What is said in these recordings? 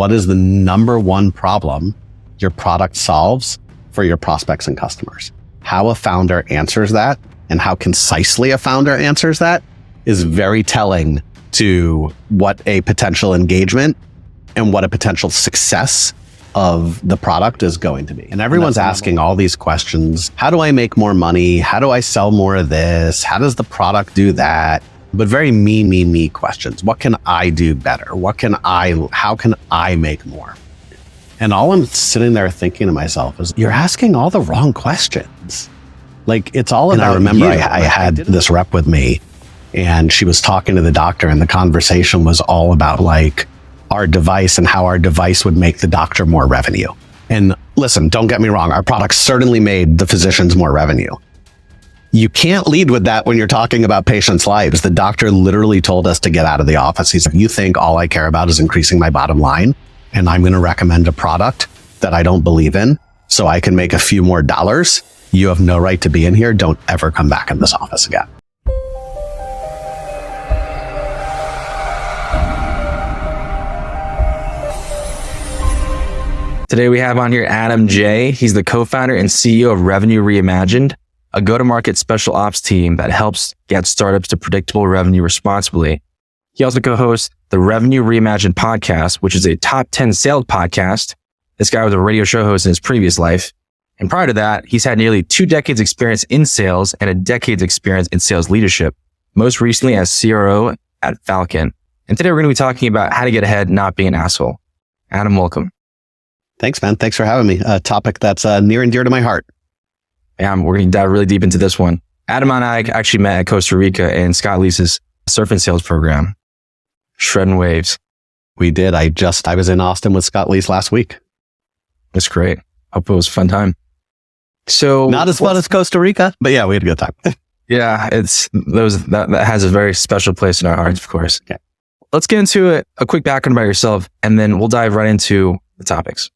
What is the number one problem your product solves for your prospects and customers? How a founder answers that and how concisely a founder answers that is very telling to what a potential engagement and what a potential success of the product is going to be. And everyone's asking all these questions. How do I make more money? How do I sell more of this? How does the product do that? But very me questions. What can I do better? How can I make more? And all I'm sitting there thinking to myself is, you're asking all the wrong questions. Like, it's all about, I remember I had this rep with me and she was talking to the doctor and the conversation was all about like our device and how our device would make the doctor more revenue. And listen, don't get me wrong. Our product certainly made the physicians more revenue. You can't lead with that when you're talking about patients' lives. The doctor literally told us to get out of the office. He said, you think all I care about is increasing my bottom line and I'm going to recommend a product that I don't believe in so I can make a few more dollars? You have no right to be in here. Don't ever come back in this office again. Today we have on here Adam J. He's the co-founder and CEO of Revenue Reimagined, a go-to-market special ops team that helps get startups to predictable revenue responsibly. He also co-hosts the Revenue Reimagined podcast, which is a top 10 sales podcast. This guy was a radio show host in his previous life. And prior to that, he's had nearly 2 decades experience in sales and a decade's experience in sales leadership, most recently as CRO at Falcon. And today we're going to be talking about how to get ahead, not being an asshole. Adam, welcome. Thanks, man. Thanks for having me. A topic that's near and dear to my heart. Yeah, we're going to dive really deep into this one. Adam and I actually met at Costa Rica in Scott Leese's surf and sales program, shredding waves. We did. I was in Austin with Scott Leese last week. That's great. Hope it was a fun time. So not as fun as Costa Rica, but yeah, we had a good time. Yeah, that has a very special place in our hearts, of course. Okay. Let's get into a quick background about yourself, and then we'll dive right into the topics.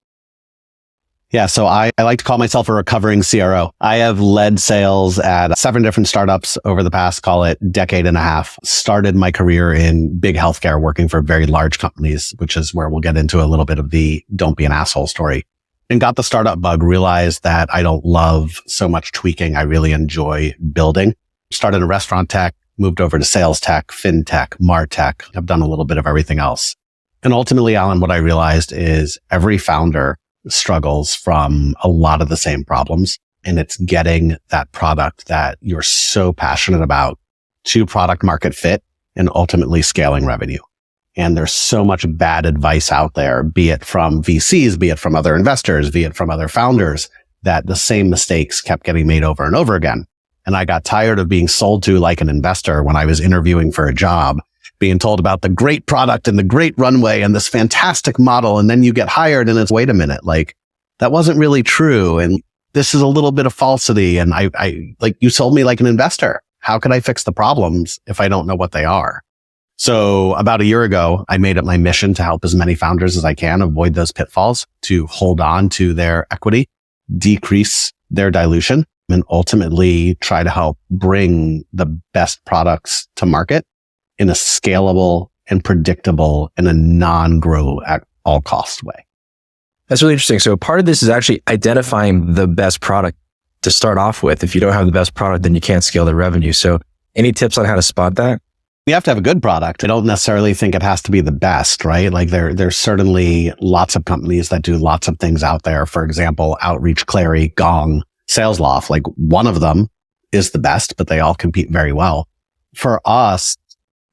Yeah, so I like to call myself a recovering CRO. I have led sales at 7 different startups over the past, call it, decade and a half. Started my career in big healthcare, working for very large companies, which is where we'll get into a little bit of the don't be an asshole story. And got the startup bug, realized that I don't love so much tweaking. I really enjoy building. Started in restaurant tech, moved over to sales tech, fintech, martech. I've done a little bit of everything else. And ultimately, Alan, what I realized is every founder struggles from a lot of the same problems. And it's getting that product that you're so passionate about to product market fit and ultimately scaling revenue. And there's so much bad advice out there, be it from VCs, be it from other investors, be it from other founders, that the same mistakes kept getting made over and over again. And I got tired of being sold to like an investor when I was interviewing for a job, being told about the great product and the great runway and this fantastic model. And then you get hired and it's, wait a minute, like that wasn't really true. And this is a little bit of falsity. And I like, you sold me like an investor. How could I fix the problems if I don't know what they are? So about a year ago, I made it my mission to help as many founders as I can avoid those pitfalls, to hold on to their equity, decrease their dilution, and ultimately try to help bring the best products to market in a scalable and predictable and a non-grow at all cost way. That's really interesting. So part of this is actually identifying the best product to start off with. If you don't have the best product, then you can't scale the revenue. So any tips on how to spot that? You have to have a good product. I don't necessarily think it has to be the best, right? Like there's certainly lots of companies that do lots of things out there. For example, Outreach, Clary, Gong, SalesLoft, like one of them is the best, but they all compete very well. For us,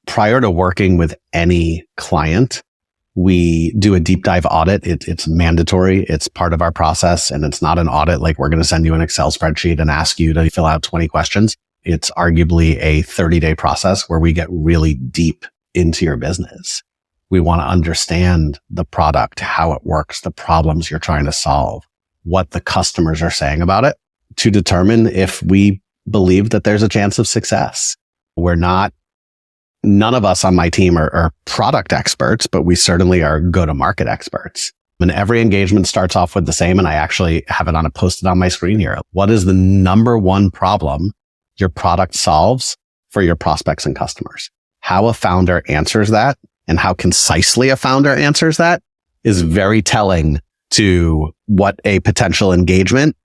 prior to working with any client, we do a deep dive audit. It's mandatory. It's part of our process. And it's not an audit like we're going to send you an Excel spreadsheet and ask you to fill out 20 questions. It's arguably a 30-day process where we get really deep into your business. We want to understand the product, how it works, the problems you're trying to solve, what the customers are saying about it, to determine if we believe that there's a chance of success. None of us on my team are product experts, but we certainly are go-to-market experts. And every engagement starts off with the same, and I actually have it posted on my screen here. What is the number one problem your product solves for your prospects and customers? How a founder answers that and how concisely a founder answers that is very telling to what a potential engagement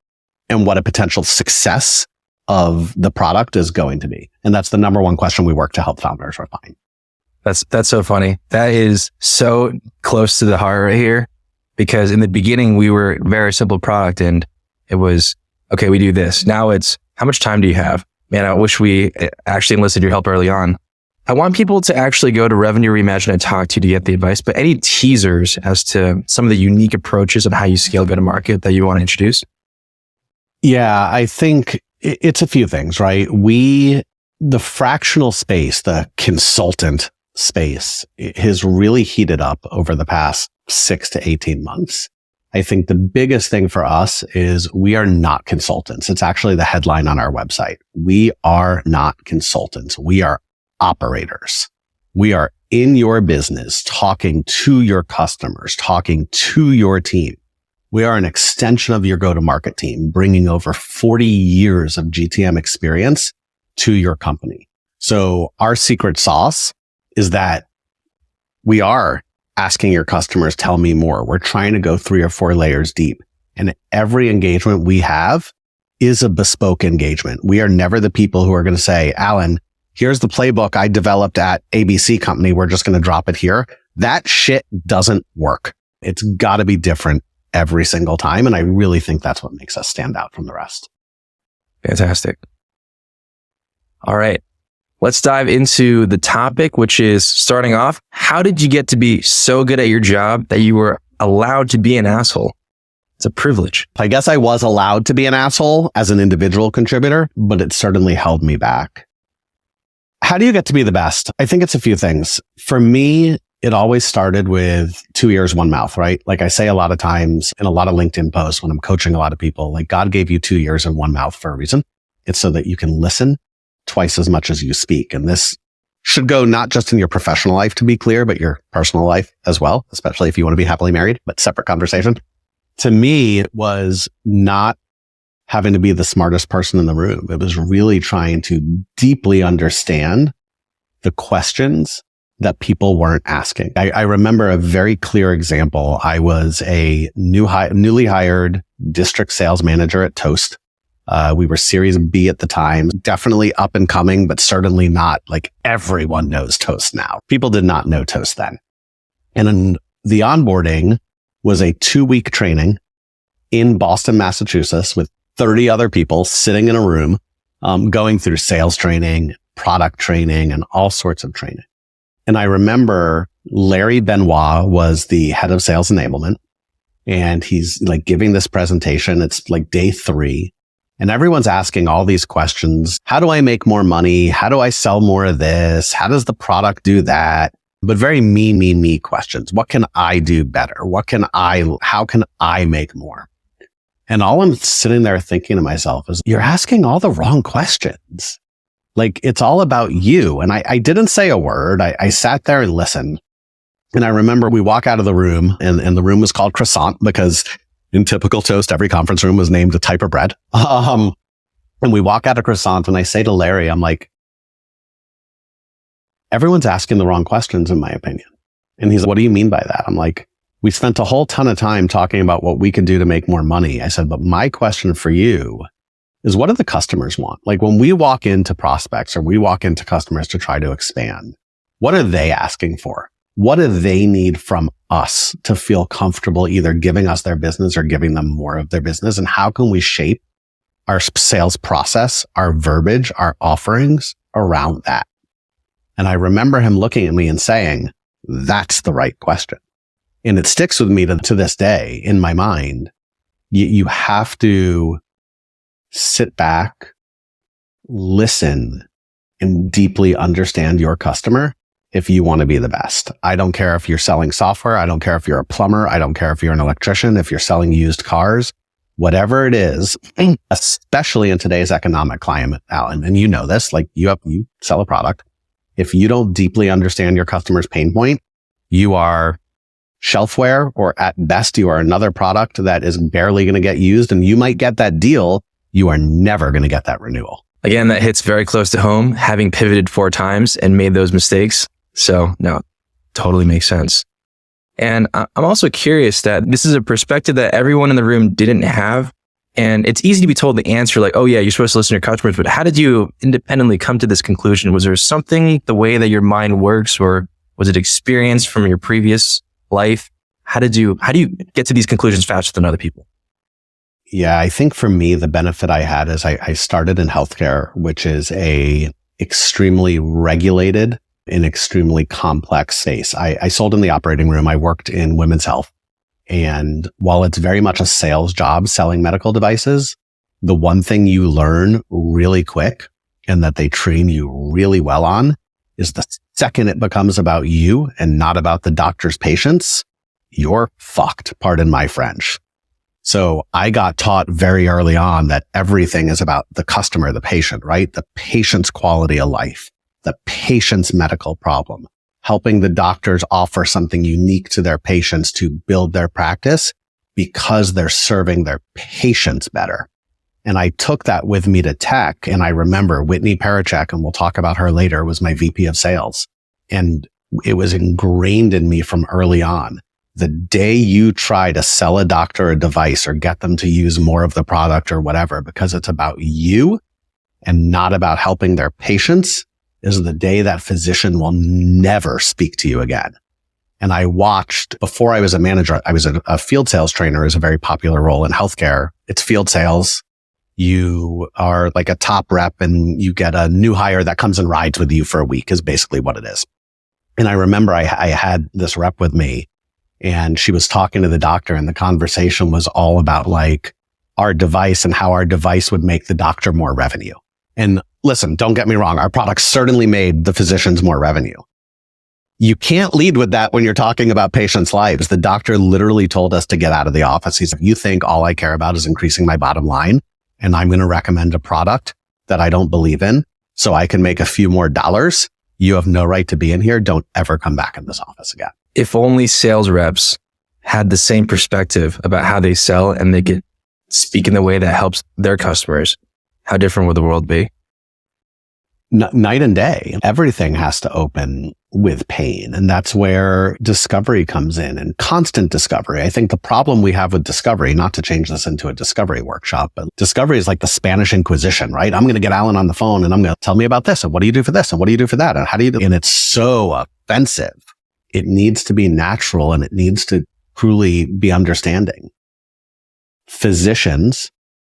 and what a potential success of the product is going to be. And that's the number one question we work to help founders refine. That's so funny. That is so close to the heart right here, because in the beginning we were a very simple product and it was, okay, we do this. Now it's, how much time do you have? Man, I wish we actually enlisted your help early on. I want people to actually go to Revenue Reimagined and talk to you to get the advice, but any teasers as to some of the unique approaches of how you scale go-to-market that you want to introduce? Yeah, I think it's a few things, right? The fractional space, the consultant space, it has really heated up over the past 6 to 18 months. I think the biggest thing for us is we are not consultants. It's actually the headline on our website. We are not consultants. We are operators. We are in your business, talking to your customers, talking to your team. We are an extension of your go-to-market team, bringing over 40 years of GTM experience to your company. So our secret sauce is that we are asking your customers, tell me more. We're trying to go 3 or 4 layers deep. And every engagement we have is a bespoke engagement. We are never the people who are going to say, Alan, here's the playbook I developed at ABC company. We're just going to drop it here. That shit doesn't work. It's got to be different every single time. And I really think that's what makes us stand out from the rest. Fantastic. All right. Let's dive into the topic, which is starting off. How did you get to be so good at your job that you were allowed to be an asshole? It's a privilege. I guess I was allowed to be an asshole as an individual contributor, but it certainly held me back. How do you get to be the best? I think it's a few things. For me, it always started with 2 ears, 1 mouth, right? Like I say a lot of times in a lot of LinkedIn posts when I'm coaching a lot of people, like God gave you 2 ears and 1 mouth for a reason. It's so that you can listen twice as much as you speak. And this should go not just in your professional life, to be clear, but your personal life as well, especially if you want to be happily married, but separate conversation. To me, it was not having to be the smartest person in the room. It was really trying to deeply understand the questions that people weren't asking. I remember a very clear example. I was a newly hired district sales manager at Toast. We were Series B at the time, definitely up and coming, but certainly not like everyone knows Toast now. People did not know Toast then. And then the onboarding was a 2-week training in Boston, Massachusetts with 30 other people sitting in a room, going through sales training, product training, and all sorts of training. And I remember Larry Benoit was the head of sales enablement, and he's like giving this presentation. It's like day 3. And everyone's asking all these questions. How do I make more money? How do I sell more of this? How does the product do that? But very me questions. What can I do better? How can I make more? And all I'm sitting there thinking to myself is, you're asking all the wrong questions. Like it's all about you. And I didn't say a word. I sat there and listened. And I remember we walk out of the room and the room was called Croissant because in typical Toast, every conference room was named a type of bread. And we walk out of Croissant and I say to Larry, I'm like, everyone's asking the wrong questions in my opinion. And he's like, what do you mean by that? I'm like, we spent a whole ton of time talking about what we can do to make more money. I said, but my question for you is what do the customers want? Like when we walk into prospects or we walk into customers to try to expand, what are they asking for? What do they need from us to feel comfortable either giving us their business or giving them more of their business? And how can we shape our sales process, our verbiage, our offerings around that? And I remember him looking at me and saying, that's the right question. And it sticks with me to this day in my mind. You have to sit back, listen, and deeply understand your customer if you want to be the best. I don't care if you're selling software. I don't care if you're a plumber. I don't care if you're an electrician, if you're selling used cars, whatever it is, especially in today's economic climate, Alan. And you know this, like you sell a product. If you don't deeply understand your customer's pain point, you are shelfware, or at best, you are another product that is barely going to get used. And you might get that deal. You are never going to get that renewal. Again, that hits very close to home, having pivoted 4 times and made those mistakes. So no, totally makes sense. And I'm also curious that this is a perspective that everyone in the room didn't have. And it's easy to be told the answer like, oh yeah, you're supposed to listen to your customers, but how did you independently come to this conclusion? Was there something, the way that your mind works, or was it experience from your previous life? How do you get to these conclusions faster than other people? Yeah, I think for me, the benefit I had is I started in healthcare, which is a extremely regulated and extremely complex space. I sold in the operating room. I worked in women's health. And while it's very much a sales job selling medical devices, the one thing you learn really quick and that they train you really well on is the second it becomes about you and not about the doctor's patients, you're fucked, pardon my French. So I got taught very early on that everything is about the customer, the patient, right? The patient's quality of life, the patient's medical problem, helping the doctors offer something unique to their patients to build their practice because they're serving their patients better. And I took that with me to tech. And I remember Whitney Parachek, and we'll talk about her later, was my VP of sales. And it was ingrained in me from early on. The day you try to sell a doctor a device or get them to use more of the product or whatever, because it's about you and not about helping their patients, is the day that physician will never speak to you again. And I watched, before I was a manager, I was a field sales trainer, is a very popular role in healthcare. It's field sales. You are like a top rep and you get a new hire that comes and rides with you for a week is basically what it is. And I remember I had this rep with me and she was talking to the doctor and the conversation was all about like our device and how our device would make the doctor more revenue. And listen, don't get me wrong. Our product certainly made the physicians more revenue. You can't lead with that when you're talking about patients' lives. The doctor literally told us to get out of the office. He said, you think all I care about is increasing my bottom line and I'm going to recommend a product that I don't believe in so I can make a few more dollars. You have no right to be in here. Don't ever come back in this office again. If only sales reps had the same perspective about how they sell and they could speak in the way that helps their customers, how different would the world be? Night and day. Everything has to open with pain. And that's where discovery comes in and constant discovery. I think the problem we have with discovery, not to change this into a discovery workshop, but discovery is like the Spanish Inquisition, right? I'm going to get Alan on the phone and I'm going to tell me about this. And what do you do for this? And what do you do for that? And how do you do? And it's so offensive. It needs to be natural and it needs to truly be understanding. Physicians,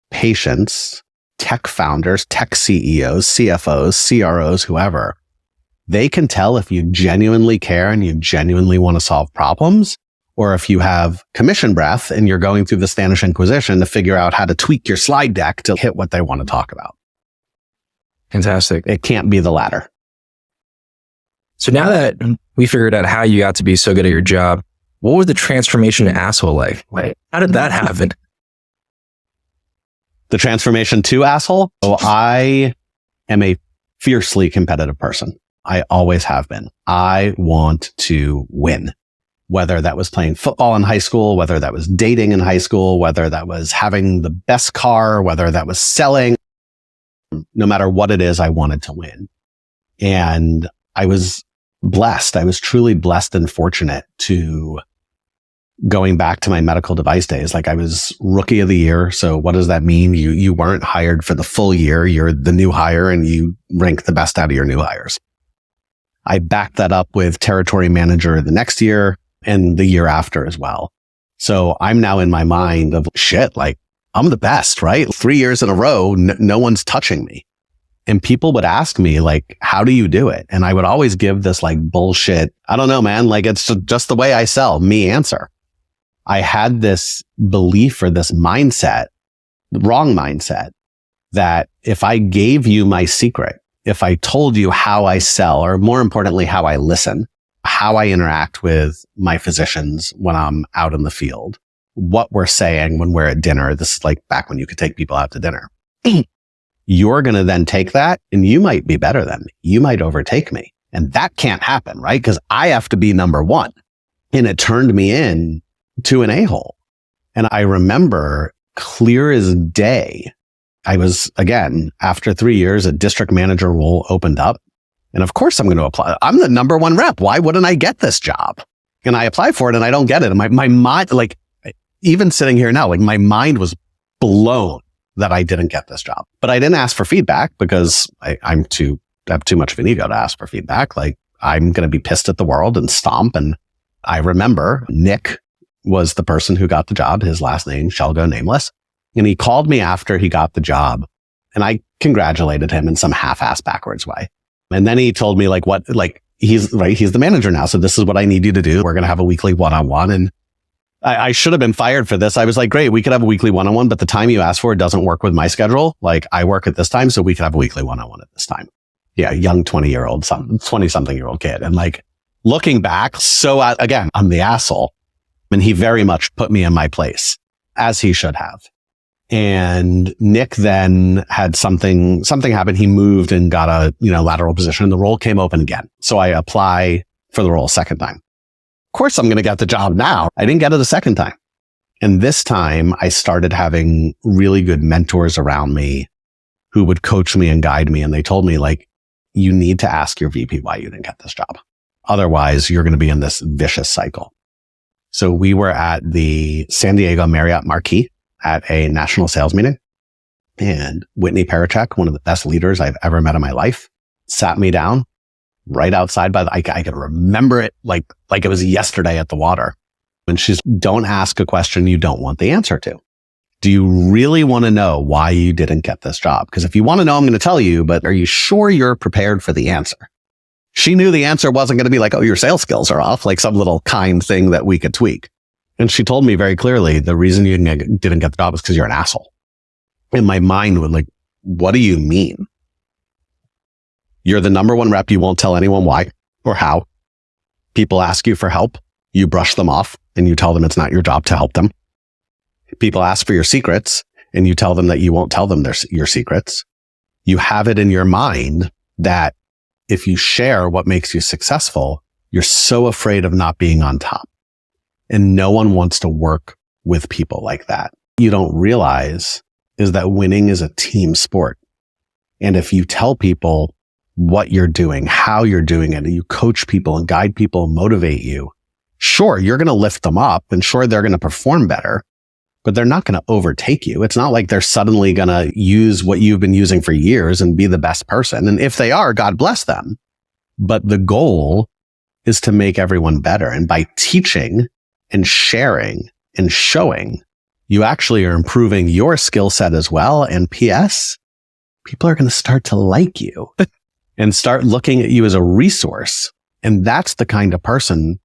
patients, tech founders, tech CEOs, CFOs, CROs, whoever, they can tell if you genuinely care and you genuinely want to solve problems, or if you have commission breath and you're going through the Spanish Inquisition to figure out how to tweak your slide deck to hit what they want to talk about. Fantastic. It can't be the latter. So now that we figured out how you got to be so good at your job, what was the transformation to asshole like? Wait, how did that happen? The transformation to asshole? So I am a fiercely competitive person. I always have been. I want to win. Whether that was playing football in high school, whether that was dating in high school, whether that was having the best car, whether that was selling, no matter what it is, I wanted to win. And I was blessed. I was truly blessed and fortunate to going back to my medical device days. Like I was rookie of the year. So what does that mean? You weren't hired for the full year. You're the new hire and you rank the best out of your new hires. I backed that up with territory manager the next year and the year after as well. So I'm now in my mind of shit, like I'm the best, right? 3 years in a row, no one's touching me. And people would ask me like, how do you do it? And I would always give this like bullshit, I don't know, man, like it's just the way I sell me answer. I had this belief or this mindset, the wrong mindset, that if I gave you my secret, if I told you how I sell, or more importantly, how I listen, how I interact with my physicians when I'm out in the field, what we're saying when we're at dinner, this is like back when you could take people out to dinner. You're going to then take that and you might be better than me. You might overtake me. And that can't happen, right? Because I have to be number one. And it turned me in to an a-hole. And I remember clear as day, I was, again, after 3 years, a district manager role opened up. And of course I'm going to apply. I'm the number one rep. Why wouldn't I get this job? And I apply for it and I don't get it. And my mind, like even sitting here now, like my mind was blown that I didn't get this job. But I didn't ask for feedback because I have too much of an ego to ask for feedback. Like I'm going to be pissed at the world and stomp. And I remember Nick was the person who got the job. His last name shall go nameless. And he called me after he got the job and I congratulated him in some half-ass backwards way. And then he told me he's the manager now. So this is what I need you to do. We're going to have a weekly one-on-one. And I should have been fired for this. I was like, great, we could have a weekly one-on-one, but the time you asked for doesn't work with my schedule. Like I work at this time, so we could have a weekly one-on-one at this time. Yeah. Young 20-something-year-old kid. And like looking back, again, I'm the asshole. And he very much put me in my place, as he should have. And Nick then had something happen. He moved and got a, lateral position and the role came open again. So I apply for the role a second time. Of course, I'm going to get the job now. I didn't get it a second time. And this time I started having really good mentors around me who would coach me and guide me. And they told me like, you need to ask your VP why you didn't get this job. Otherwise you're going to be in this vicious cycle. So we were at the San Diego Marriott Marquis at a national sales meeting. And Whitney Parachek, one of the best leaders I've ever met in my life, sat me down right outside I could remember it like it was yesterday at the water. And she's, don't ask a question you don't want the answer to. Do you really want to know why you didn't get this job? Because if you want to know, I'm going to tell you, but are you sure you're prepared for the answer? She knew the answer wasn't going to be like, oh, your sales skills are off, like some little kind thing that we could tweak. And she told me very clearly, the reason you didn't get the job is because you're an asshole. And my mind would like, what do you mean? You're the number one rep. You won't tell anyone why or how. People ask you for help. You brush them off and you tell them it's not your job to help them. People ask for your secrets and you tell them that you won't tell them your secrets. You have it in your mind that if you share what makes you successful, you're so afraid of not being on top. And no one wants to work with people like that. You don't realize is that winning is a team sport. And if you tell people what you're doing, how you're doing it, and you coach people and guide people and motivate you, sure, you're going to lift them up and sure, they're going to perform better, but they're not going to overtake you. It's not like they're suddenly going to use what you've been using for years and be the best person. And if they are, God bless them. But the goal is to make everyone better. And by teaching and sharing and showing, you actually are improving your skill set as well. And PS, people are going to start to like you and start looking at you as a resource. And that's the kind of person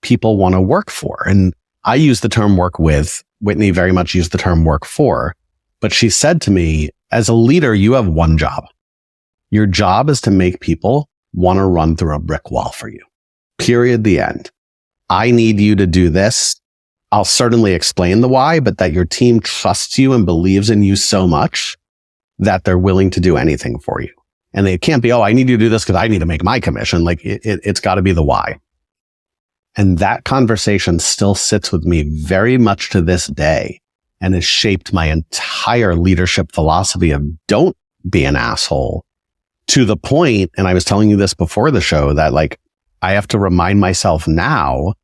people want to work for. And I use the term work with. Whitney very much used the term work for, but she said to me, as a leader, you have one job. Your job is to make people want to run through a brick wall for you. Period. The end. I need you to do this. I'll certainly explain the why, but that your team trusts you and believes in you so much that they're willing to do anything for you. And it can't be, oh, I need you to do this because I need to make my commission. Like it's got to be the why. And that conversation still sits with me very much to this day and has shaped my entire leadership philosophy of don't be an asshole, to the point, and I was telling you this before the show, that like I have to remind myself now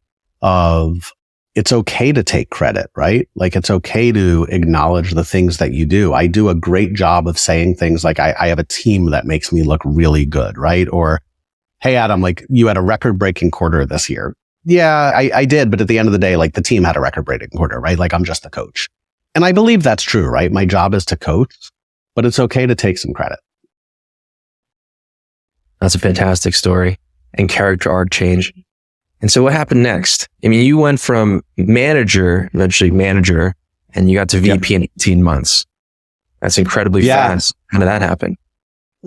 of it's okay to take credit, right? Like it's okay to acknowledge the things that you do. I do a great job of saying things like I have a team that makes me look really good, right? Or, hey, Adam, like you had a record-breaking quarter this year. Yeah, I did. But at the end of the day, like the team had a record-breaking quarter, right? Like I'm just the coach. And I believe that's true, right? My job is to coach, but it's okay to take some credit. That's a fantastic story and character arc change. And so what happened next? I mean, you went from eventually manager, and you got to VP in 18 months. That's incredibly fast. How did that happen?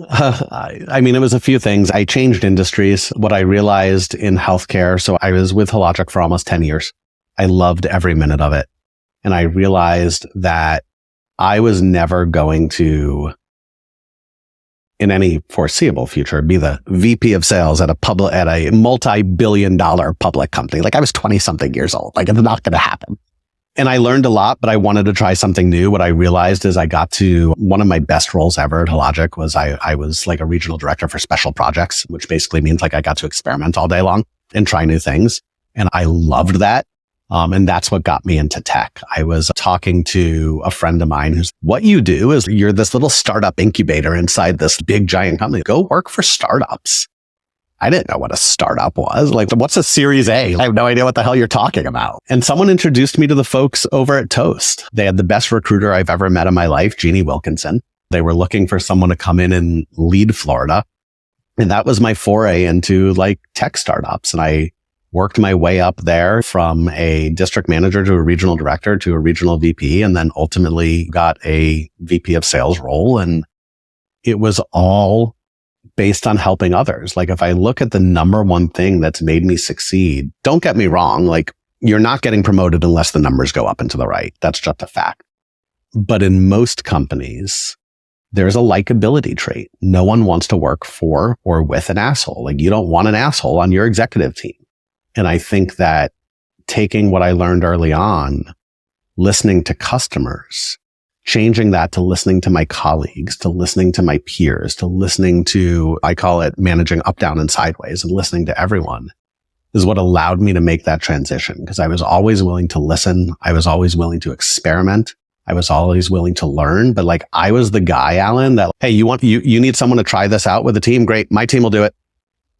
I mean, it was a few things. I changed industries. What I realized in healthcare, so I was with Hologic for almost 10 years. I loved every minute of it. And I realized that I was never going to, in any foreseeable future, be the VP of sales at a multi-billion-dollar public company. Like I was 20 something years old. Like it's not going to happen. And I learned a lot, but I wanted to try something new. What I realized is I got to one of my best roles ever at Hologic was I was like a regional director for special projects, which basically means like I got to experiment all day long and try new things. And I loved that. And that's what got me into tech. I was talking to a friend of mine who's, what you do is you're this little startup incubator inside this big giant company. Go work for startups. I didn't know what a startup was. Like, what's a Series A? I have no idea what the hell you're talking about. And someone introduced me to the folks over at Toast. They had the best recruiter I've ever met in my life, Jeannie Wilkinson. They were looking for someone to come in and lead Florida. And that was my foray into like tech startups. And I worked my way up there from a district manager to a regional director to a regional VP, and then ultimately got a VP of sales role. And it was all based on helping others. Like if I look at the number one thing that's made me succeed, don't get me wrong, like you're not getting promoted unless the numbers go up and to the right. That's just a fact. But in most companies, there's a likability trait. No one wants to work for or with an asshole. Like you don't want an asshole on your executive team. And I think that taking what I learned early on, listening to customers, changing that to listening to my colleagues, to listening to my peers, to listening to, I call it managing up, down, and sideways, and listening to everyone is what allowed me to make that transition. Because I was always willing to listen. I was always willing to experiment. I was always willing to learn. But like I was the guy, Alan, that, hey, you need someone to try this out with a team? Great. My team will do it.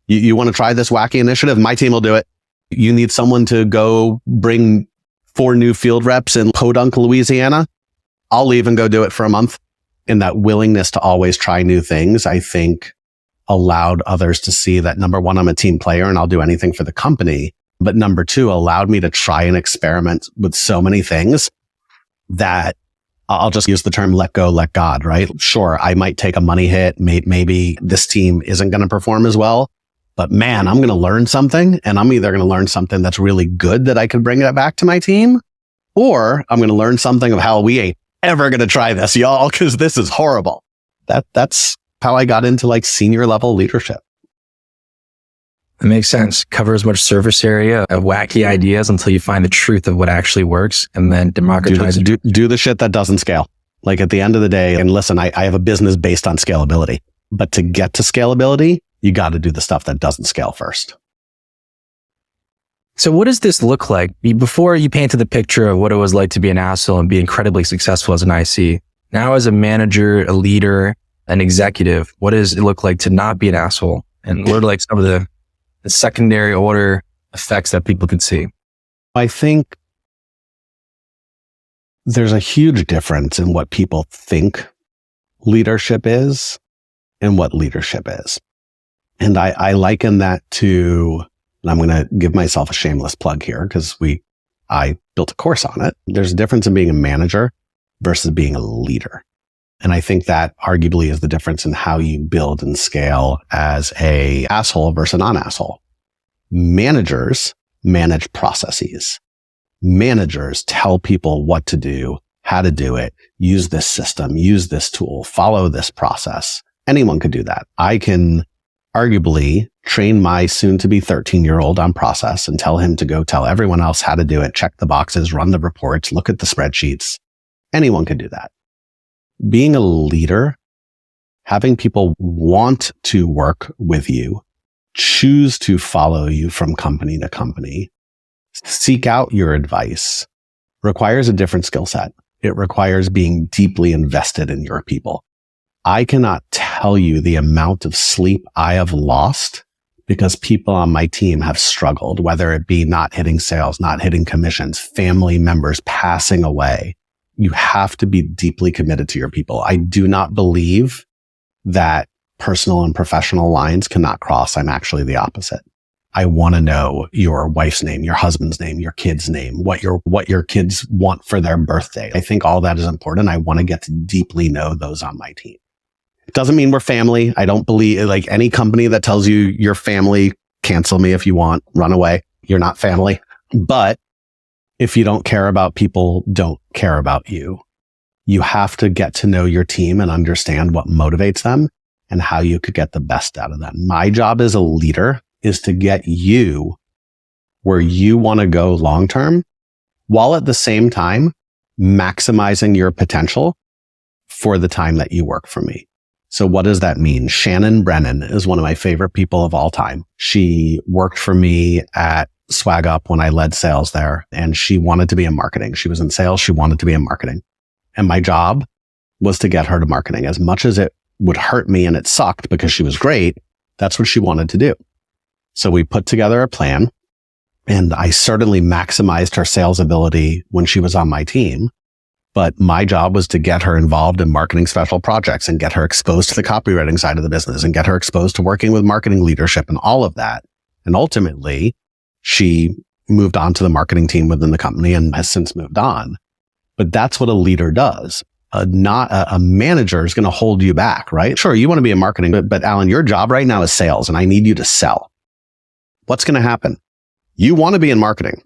You want to try this wacky initiative? My team will do it. You need someone to go bring 4 new field reps in Podunk, Louisiana? I'll leave and go do it for a month. And that willingness to always try new things, I think allowed others to see that number one, I'm a team player and I'll do anything for the company. But number two, allowed me to try and experiment with so many things that I'll just use the term let go, let God, right? Sure, I might take a money hit. Maybe this team isn't going to perform as well. But man, I'm going to learn something, and I'm either going to learn something that's really good that I could bring it back to my team, or I'm going to learn something of how we ain't ever going to try this, y'all, because this is horrible. That's how I got into like senior level leadership. It makes sense. Cover as much surface area of wacky ideas until you find the truth of what actually works, and then democratize it. Do the shit that doesn't scale. Like at the end of the day, and listen, I have a business based on scalability, but to get to scalability, you got to do the stuff that doesn't scale first. So what does this look like? Before you painted the picture of what it was like to be an asshole and be incredibly successful as an IC. Now as a manager, a leader, an executive, what does it look like to not be an asshole? And what are like some of the secondary order effects that people could see? I think there's a huge difference in what people think leadership is and what leadership is. And I liken that to, and I'm going to give myself a shameless plug here because I built a course on it. There's a difference in being a manager versus being a leader. And I think that arguably is the difference in how you build and scale as a asshole versus a non-asshole. Managers manage processes. Managers tell people what to do, how to do it, use this system, use this tool, follow this process. Anyone could do that. I can arguably train my soon-to-be 13-year-old on process and tell him to go tell everyone else how to do it, check the boxes, run the reports, look at the spreadsheets. Anyone can do that. Being a leader, having people want to work with you, choose to follow you from company to company, seek out your advice, requires a different skill set. It requires being deeply invested in your people. I cannot tell you the amount of sleep I have lost because people on my team have struggled, whether it be not hitting sales, not hitting commissions, family members passing away. You have to be deeply committed to your people. I do not believe that personal and professional lines cannot cross. I'm actually the opposite. I want to know your wife's name, your husband's name, your kid's name, what your kids want for their birthday. I think all that is important. I want to get to deeply know those on my team. It doesn't mean we're family. I don't believe like any company that tells you you're family, cancel me if you want, run away. You're not family. But if you don't care about people, don't care about you. You have to get to know your team and understand what motivates them and how you could get the best out of them. My job as a leader is to get you where you want to go long term, while at the same time maximizing your potential for the time that you work for me. So what does that mean? Shannon Brennan is one of my favorite people of all time. She worked for me at swag up when I led sales there, and she wanted to be in marketing. She was in sales. She wanted to be in marketing. And my job was to get her to marketing. As much as it would hurt me and it sucked because she was great, that's what she wanted to do. So we put together a plan, and I certainly maximized her sales ability when she was on my team. But my job was to get her involved in marketing special projects and get her exposed to the copywriting side of the business and get her exposed to working with marketing leadership and all of that. And ultimately, she moved on to the marketing team within the company and has since moved on. But that's what a leader does. Not a manager is going to hold you back, right? Sure, you want to be in marketing, but Alan, your job right now is sales, and I need you to sell. What's going to happen? You want to be in marketing.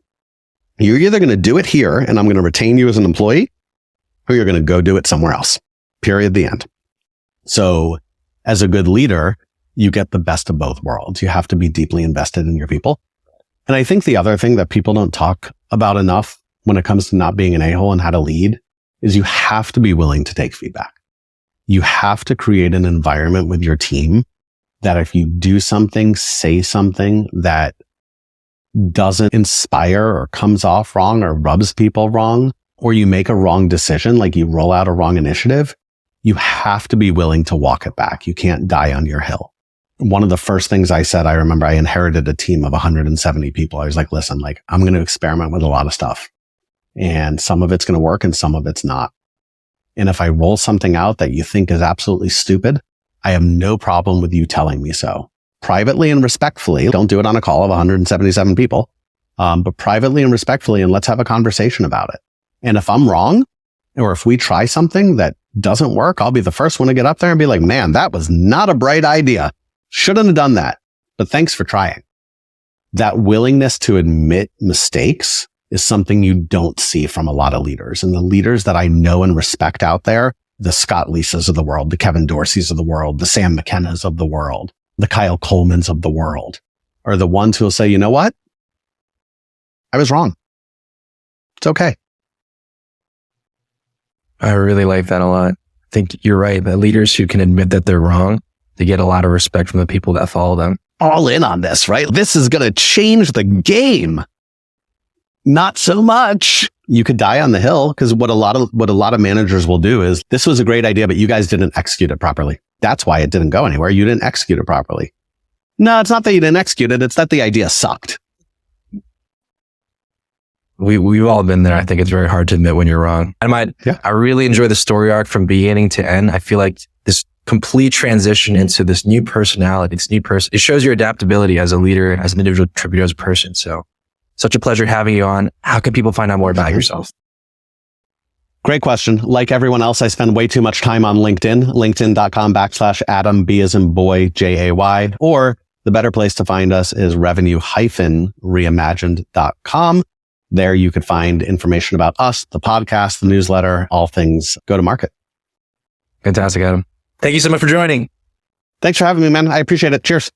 You're either going to do it here, and I'm going to retain you as an employee, or you're going to go do it somewhere else. Period. The end. So as a good leader, you get the best of both worlds. You have to be deeply invested in your people. And I think the other thing that people don't talk about enough when it comes to not being an a-hole and how to lead is you have to be willing to take feedback. You have to create an environment with your team that if you do something, say something that doesn't inspire or comes off wrong or rubs people wrong, or you make a wrong decision, like you roll out a wrong initiative, you have to be willing to walk it back. You can't die on your hill. One of the first things I said, I remember I inherited a team of 170 people. I was like, listen, I'm going to experiment with a lot of stuff. And some of it's going to work and some of it's not. And if I roll something out that you think is absolutely stupid, I have no problem with you telling me so. Privately and respectfully, don't do it on a call of 177 people, but privately and respectfully, and let's have a conversation about it. And if I'm wrong, or if we try something that doesn't work, I'll be the first one to get up there and be like, man, that was not a bright idea. Shouldn't have done that, but thanks for trying. That willingness to admit mistakes is something you don't see from a lot of leaders. And the leaders that I know and respect out there, the Scott Leesas of the world, the Kevin Dorseys of the world, the Sam McKennas of the world, the Kyle Colemans of the world, are the ones who will say, you know what? I was wrong. It's okay. I really like that a lot. I think you're right. The leaders who can admit that they're wrong, they get a lot of respect from the people that follow them. All in on this, right? This is going to change the game. Not so much. You could die on the hill because what a lot of managers will do is, this was a great idea, but you guys didn't execute it properly. That's why it didn't go anywhere. You didn't execute it properly. No, it's not that you didn't execute it. It's that the idea sucked. We've all been there. I think it's very hard to admit when you're wrong. I really enjoy the story arc from beginning to end. I feel like this complete transition into this new personality, it shows your adaptability as a leader, as an individual contributor, as a person. So such a pleasure having you on. How can people find out more about yourself? Great question. Like everyone else, I spend way too much time on LinkedIn, linkedin.com/Adam, B as in boy, Jay, or the better place to find us is revenue-reimagined.com. There you could find information about us, the podcast, the newsletter, all things go to market. Fantastic, Adam. Thank you so much for joining. Thanks for having me, man. I appreciate it. Cheers.